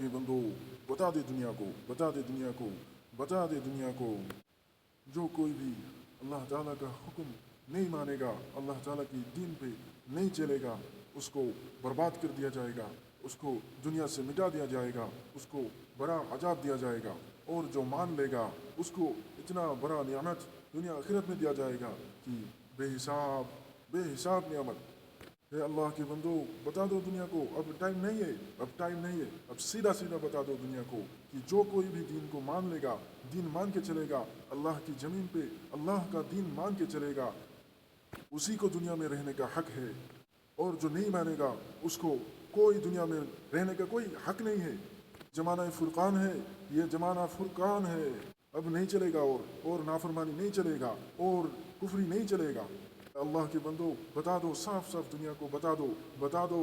کے بندو بتا دے دنیا کو، بتا دے دنیا کو، بتا دے دنیا کو، جو کوئی بھی اللہ تعالیٰ کا حکم نہیں مانے گا، اللہ تعالیٰ کی دین پہ نہیں چلے گا، اس کو برباد کر دیا جائے گا، اس کو دنیا سے مٹا دیا جائے گا، اس کو بڑا عذاب دیا جائے گا، اور جو مان لے گا اس کو اتنا بڑا نعمت دنیا آخرت میں دیا جائے گا کہ بے حساب نعمت۔ اے اللہ کے بندو بتا دو دنیا کو، اب ٹائم نہیں ہے، اب ٹائم نہیں ہے، اب سیدھا سیدھا بتا دو دنیا کو کہ جو کوئی بھی دین کو مان لے گا، دین مان کے چلے گا، اللہ کی زمین پہ اللہ کا دین مان کے چلے گا، اسی کو دنیا میں رہنے کا حق ہے، اور جو نہیں مانے گا اس کو کوئی دنیا میں رہنے کا کوئی حق نہیں ہے۔ زمانہ فرقان ہے، یہ زمانہ فرقان ہے، اب نہیں چلے گا، اور نافرمانی نہیں چلے گا، اور کفری نہیں چلے گا۔ اللہ کے بندو بتا دو، صاف صاف دنیا کو بتا دو، بتا دو،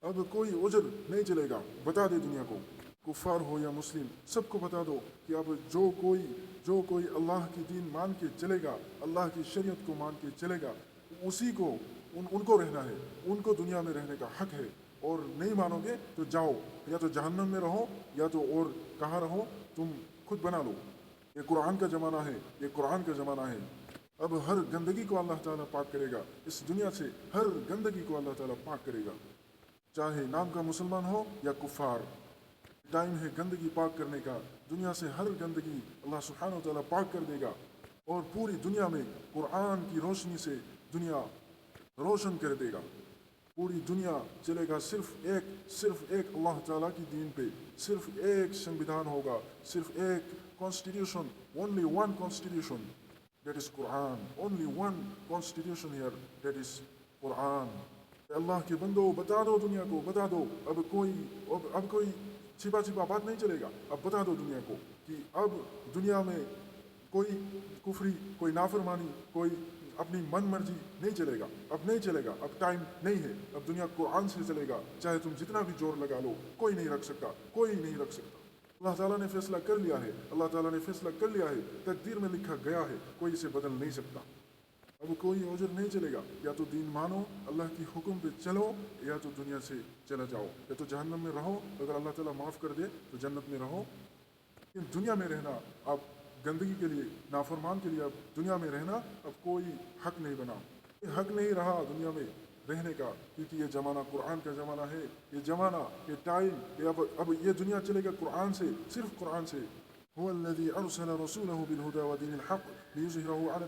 اب کوئی عذر نہیں چلے گا، بتا دے دنیا کو، کفار ہو یا مسلم سب کو بتا دو کہ اب جو کوئی اللہ کی دین مان کے چلے گا، اللہ کی شریعت کو مان کے چلے گا، اسی کو ان کو رہنا ہے، ان کو دنیا میں رہنے کا حق ہے، اور نہیں مانو گے تو جاؤ، یا تو جہنم میں رہو، یا تو اور کہاں رہو، تم خود بنا لو۔ یہ قرآن کا زمانہ ہے، یہ قرآن کا زمانہ ہے۔ اب ہر گندگی کو اللہ تعالیٰ پاک کرے گا، اس دنیا سے ہر گندگی کو اللہ تعالیٰ پاک کرے گا، چاہے نام کا مسلمان ہو یا کفار۔ ٹائم ہے گندگی پاک کرنے کا، دنیا سے ہر گندگی اللہ سبحانہ و تعالیٰ پاک کر دے گا، اور پوری دنیا میں قرآن کی روشنی سے دنیا روشن کر دے گا۔ پوری دنیا چلے گا صرف ایک اللہ تعالیٰ کی دین پہ، صرف ایک سنویدھان ہوگا، صرف ایک constitution, only one constitution, that is Quran, only one constitution here, that is Quran۔ اللہ کے بندو بتا دو دنیا کو، بتا دو، اب کوئی چھپا بات نہیں چلے گا، اب بتا دو دنیا کو کہ اب دنیا میں کوئی کفری، کوئی نافرمانی، کوئی اپنی من مرضی نہیں چلے گا، اب نہیں چلے گا، اب ٹائم نہیں ہے، اب دنیا قرآن سے چلے گا، چاہے تم جتنا بھی زور لگا لو، کوئی نہیں رکھ سکتا، کوئی نہیں رکھ سکتا۔ اللہ تعالیٰ نے فیصلہ کر لیا ہے، اللہ تعالیٰ نے فیصلہ کر لیا ہے، تقدیر میں لکھا گیا ہے، کوئی اسے بدل نہیں سکتا۔ اب کوئی عذر نہیں چلے گا، یا تو دین مانو، اللہ کی حکم پہ چلو، یا تو دنیا سے چلا جاؤ، یا تو جہنم میں رہو، اگر اللہ تعالیٰ معاف کر دے تو جنت میں رہو۔ لیکن دنیا میں رہنا اب گندگی کے لیے، نافرمان کے لیے اب دنیا میں رہنا اب کوئی حق نہیں بنا، حق نہیں رہا دنیا میں رہنے کا، کیونکہ یہ زمانہ قرآن کا زمانہ ہے، یہ زمانہ، یہ ٹائم، یہ اب یہ دنیا چلے گا قرآن سے، صرف قرآن سے۔ هو الذي أرسل رسوله بالهدى ودين الحق ليظهره على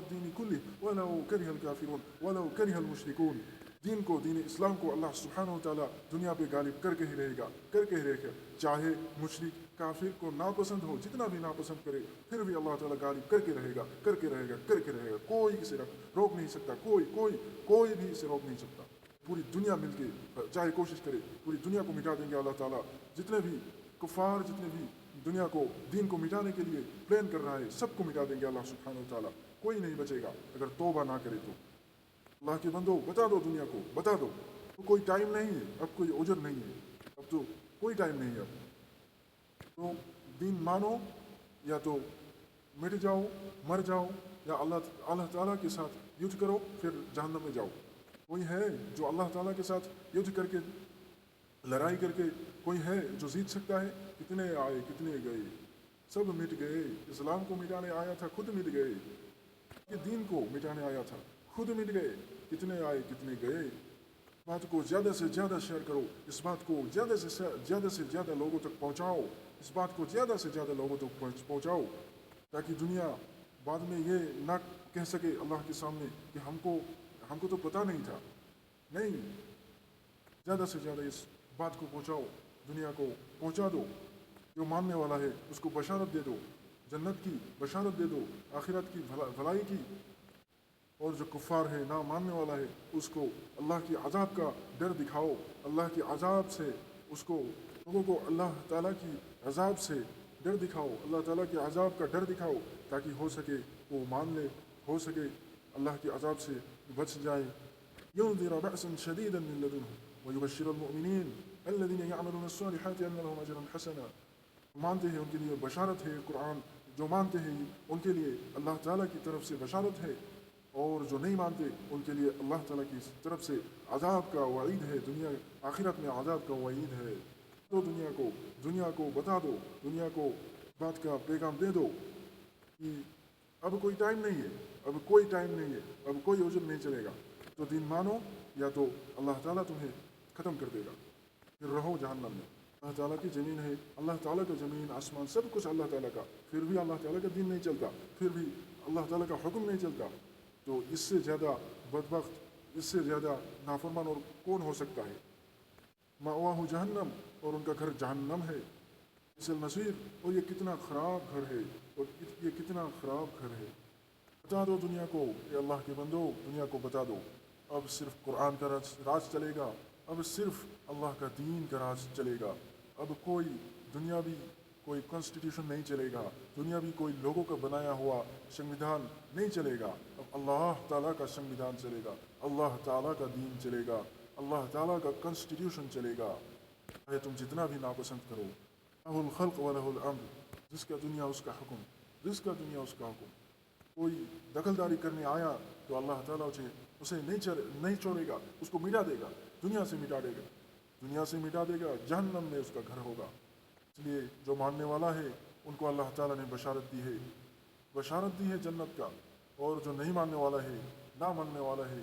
الدين كله ولو كره الكافرون ولو كره المشركون۔ دین کو، دین اسلام کو اللہ سبحانہ و تعالیٰ دنیا پہ غالب کر کے ہی رہے گا، کر کے ہی رہے گا، چاہے مشرک کافر کو ناپسند ہو، جتنا بھی ناپسند کرے، پھر بھی اللہ تعالیٰ غالب کر کے رہے گا، کر کے رہے گا، کر کے رہے گا، کوئی اسے روک نہیں سکتا، کوئی بھی اسے روک نہیں سکتا۔ پوری دنیا مل کے چاہے کوشش کرے، پوری دنیا کو مٹا دیں گے اللہ تعالیٰ، جتنے بھی کفار، جتنے بھی دنیا کو، دین کو مٹانے کے لیے پلان کر رہا ہے، سب کو مٹا دیں گے اللہ سبحانہ و تعالیٰ، کوئی نہیں بچے گا اگر توبہ نہ کرے تو۔ اللہ کے بندو بتا دو دنیا کو، بتا دو، کوئی ٹائم نہیں ہے، اب کوئی عذر نہیں ہے، اب تو کوئی ٹائم نہیں ہے، اب تو دین مانو، یا تو مٹ جاؤ، مر جاؤ، یا اللہ تعالیٰ کے ساتھ یدھ کرو، پھر جہنم میں جاؤ۔ کوئی ہے جو اللہ تعالیٰ کے ساتھ یدھ کر کے، لڑائی کر کے، کوئی ہے جو جیت سکتا ہے؟ کتنے آئے کتنے گئے، سب مٹ گئے۔ اسلام کو مٹانے آیا تھا، خود مٹ گئے، کہ دین کو مٹانے آیا تھا، خود مٹ گئے، کتنے آئے کتنے گئے۔ بات کو زیادہ سے زیادہ شیئر کرو، اس بات کو زیادہ سے زیادہ لوگوں تک پہنچاؤ، اس بات کو زیادہ سے زیادہ لوگوں تک پہنچاؤ، تاکہ دنیا بعد میں یہ نہ کہہ سکے اللہ کے سامنے کہ ہم کو تو پتہ نہیں تھا۔ نہیں، زیادہ سے زیادہ اس بات کو پہنچاؤ، دنیا کو پہنچا دو۔ جو ماننے والا ہے اس کو بشارت دے دو، جنت کی بشارت دے دو، آخرت کی بھلائی کی۔ اور جو کفار ہے، نہ ماننے والا ہے، اس کو اللہ کی عذاب کا ڈر دکھاؤ، اللہ کی عذاب سے اس کو، لوگوں کو اللہ تعالیٰ کی عذاب سے ڈر دکھاؤ، اللہ تعالیٰ کے عذاب کا ڈر دکھاؤ، تاکہ ہو سکے وہ مان لے، ہو سکے اللہ کے عذاب سے بچ جائے۔ ينذر بأسا شديدا من لدنه ويبشر المؤمنين الذين يعملون الصالحات أن لهم أجرا حسنا۔ مانتے ہیں ان کے لیے بشارت ہے، قرآن جو مانتے ہیں ان کے لیے اللہ تعالیٰ کی طرف سے بشارت ہے، اور جو نہیں مانتے ان کے لیے اللہ تعالیٰ کی طرف سے عذاب کا وعید ہے، دنیا آخرت میں عذاب کا وعید ہے۔ तो दुनिया को बता दो, दुनिया को बात का पैगाम दे दो कि अब कोई टाइम नहीं है, अब कोई टाइम नहीं है, अब कोई ओजन नहीं चलेगा। तो दीन मानो या तो अल्लाह ताला तुम्हें ख़त्म कर देगा, फिर रहो जहन्नम में। अल्लाह ताला की ज़मीन है, अल्लाह ताला का ज़मीन आसमान सब कुछ अल्लाह ताला का, फिर भी अल्लाह ताला का दीन नहीं चलता, फिर भी अल्लाह ताला का हुक्म नहीं चलता। तो इससे ज़्यादा बदबख्त, इससे ज़्यादा नाफरमान और कौन हो सकता है। मावाहु जहन्नम, और उनका घर जहन्नम है। इसल नसीर, और ये कितना ख़राब घर है, और ये कितना ख़राब घर है। बता दो दुनिया को, ये अल्लाह के बंदो, दुनिया को बता दो, अब सिर्फ कुरान का राज चलेगा, अब सिर्फ अल्लाह का दीन का राज चलेगा। अब कोई दुनियावी कोई कॉन्स्टिट्यूशन नहीं चलेगा, दुनियावी कोई लोगों का बनाया हुआ संविधान नहीं चलेगा। अब अल्लाह ताला का संविधान चलेगा, अल्लाह ताला का दीन चलेगा, अल्लाह ताला का कॉन्स्टिट्यूशन चलेगा। चाहे तुम जितना भी नापसंद करो। लहुल खल्क व लहुल अम्र, जिसका दुनिया उसका हुक्म, जिसका दुनिया उसका हुक्म। कोई दखलदारी करने आया तो अल्लाह ताला उसे नहीं छोड़ेगा, उसको मिटा देगा, दुनिया से मिटा देगा, दुनिया से मिटा देगा, जहन्नम में उसका घर होगा। इसलिए जो मानने वाला है उनको अल्लाह ताला ने बशारत दी है जन्नत का। और जो नहीं मानने वाला है, ना मानने वाला है,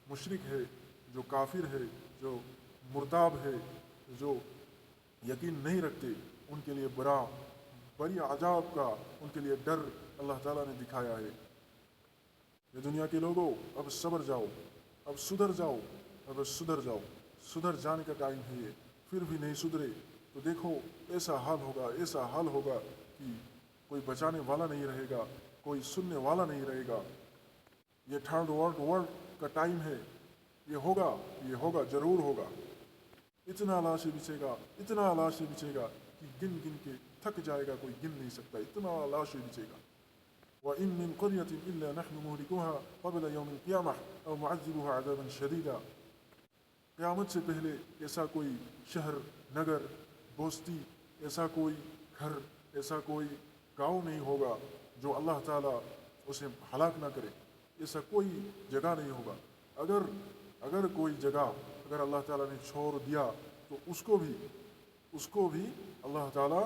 मुशरिक है, जो काफिर है, जो मुर्ताब है, जो यकीन नहीं रखते, उनके लिए बड़ी अजाब का उनके लिए डर अल्लाह ताला ने दिखाया है। ये दुनिया के लोगों, अब सब्र जाओ, अब सुधर जाओ, अब सुधर जाओ। सुधर जाने का टाइम है ये, फिर भी नहीं सुधरे तो देखो ऐसा हाल होगा कि कोई बचाने वाला नहीं रहेगा, कोई सुनने वाला नहीं रहेगा। ये थर्ड वर्ल्ड का टाइम है, ये होगा, जरूर होगा। इतना लाशें बिछेगा कि गिन के थक जाएगा, कोई गिन नहीं सकता, इतना लाशें बिछेगा। वइन मिन क़रयतिन इल्ला नहनु मुहलिकुहा क़ब्ल यौमिल क़ियामह औ मुअज़्ज़िबुहा अज़ाबन शदीदा। क़यामत से पहले ऐसा कोई शहर, नगर, बस्ती, ऐसा कोई घर, ऐसा कोई गांव नहीं होगा जो अल्लाह ताला उसे हलाक ना करे। ऐसा कोई जगह नहीं होगा। अगर कोई जगह अगर अल्लाह ताला ने छोड़ दिया तो उसको भी अल्लाह ताला,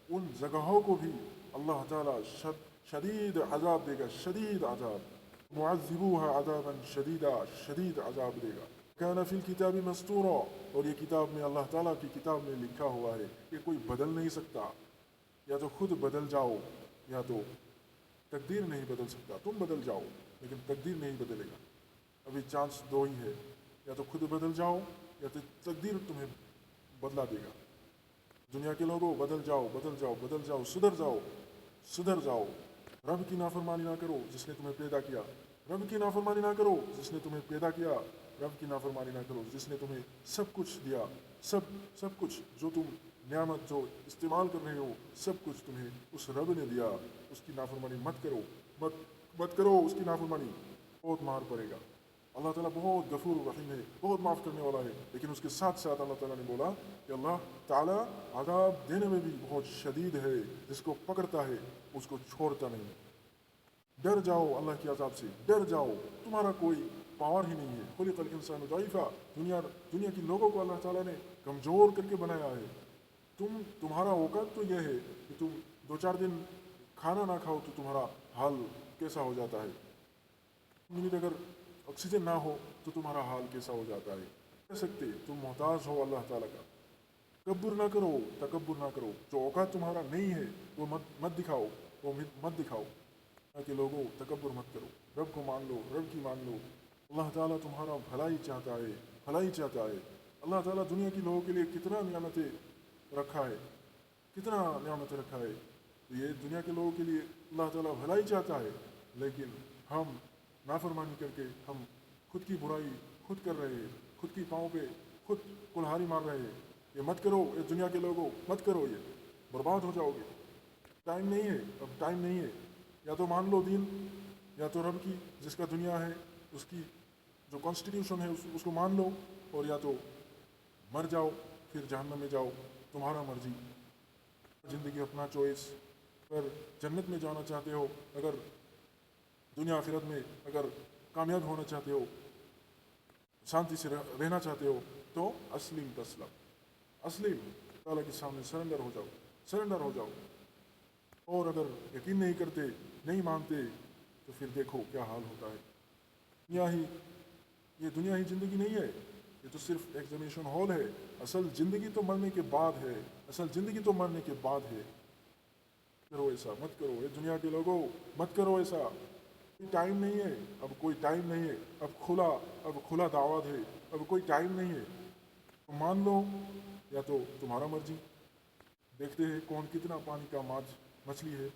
उन जगहों को भी अल्लाह ताला शदीद अजाब देगा, शदीद अजाब। मुअज़्ज़िबूहा अज़ाबन शदीदा, शदीद अजाब देगा। काना फिल किताबी मस्तूरा, और ये किताब में, अल्लाह ताला की किताब में लिखा हुआ है, ये कोई बदल नहीं सकता। या तो खुद बदल जाओ, या तो तकदीर नहीं बदल सकता। तुम बदल जाओ लेकिन तकदीर नहीं बदलेगा। अभी चांस दो ही है, या तो खुद बदल जाओ या तो तकदीर तुम्हें बदला देगा। दुनिया के लोगों, बदल जाओ, सुधर जाओ। रब की नाफरमानी ना करो जिसने तुम्हें पैदा किया, रब की नाफरमानी ना करो जिसने तुम्हें पैदा किया, रब की नाफरमानी ना करो जिसने तुम्हें सब कुछ दिया, सब कुछ जो तुम नियामत जो इस्तेमाल कर रहे हो, सब कुछ तुम्हें उस रब ने दिया। उसकी नाफरमानी मत करो उसकी नाफरमानी, बहुत मार पड़ेगा। अल्लाह ताला बहुत गफूर रहीम है, बहुत माफ़ करने वाला है। लेकिन उसके साथ साथ अल्लाह ताला ने बोला कि अल्लाह ताला अज़ाब देने में भी बहुत शदीद है, जिसको पकड़ता है उसको छोड़ता नहीं। डर जाओ अल्लाह के अज़ाब से, डर जाओ, तुम्हारा कोई पावर ही नहीं है। खुलिक़ल इंसानु ज़ईफ़ा, दुनिया के लोगों को अल्लाह ताला ने कमज़ोर करके बनाया है। तुम्हारा औकात तो यह है कि तुम 2-4 दिन खाना ना खाओ तो तुम्हारा हाल कैसा हो जाता है। मिनट अगर ऑक्सीजन ना हो तो तुम्हारा हाल कैसा हो जाता है। कह सकते तुम मोहताज हो अल्लाह ताला का। तकब्बुर ना करो, जो औकात तुम्हारा नहीं है वो मत दिखाओ। कि लोगों, तकब्बुर मत करो, रब को मान लो, रब की मान लो। अल्लाह ताला तुम्हारा भलाई चाहता है। अल्लाह ताला दुनिया के लोगों के लिए कितना नियामतें रखा है। तो ये दुनिया के लोगों के लिए अल्लाह ताला भलाई चाहता है, लेकिन हम नाफरमानी करके हम खुद की बुराई खुद कर रहे हैं, खुद की पाँव पे खुद कुल्हाड़ी मार रहे हैं। ये मत करो, ये दुनिया के लोगों मत करो, ये बर्बाद हो जाओगे। टाइम नहीं है। या तो मान लो दीन, या तो रब की जिसका दुनिया है उसकी जो कॉन्स्टिट्यूशन है उसको मान लो, और या तो मर जाओ फिर जहन्नम में जाओ, तुम्हारा मर्जी। ज़िंदगी अपना चॉइस। अगर जन्नत में जाना चाहते हो, अगर दुनिया आखिरत में अगर कामयाब होना चाहते हो, शांति से रहना चाहते हो, तो अस्लिम ताला के सामने सरेंडर हो जाओ। और अगर यकीन नहीं करते, नहीं मानते, तो फिर देखो क्या हाल होता है। ये दुनिया ही ज़िंदगी नहीं है, ये तो सिर्फ एग्जामिनेशन हॉल है। असल ज़िंदगी तो मरने के बाद है, असल ज़िंदगी तो मरने के बाद है। करो ऐसा मत करो, ये दुनिया के लोगों मत करो ऐसा। टाइम नहीं है, अब कोई टाइम नहीं है, अब खुला दावत है, अब कोई टाइम नहीं है। तो मान लो या तो तुम्हारा मर्जी। देखते हैं कौन कितना पानी का मछली है।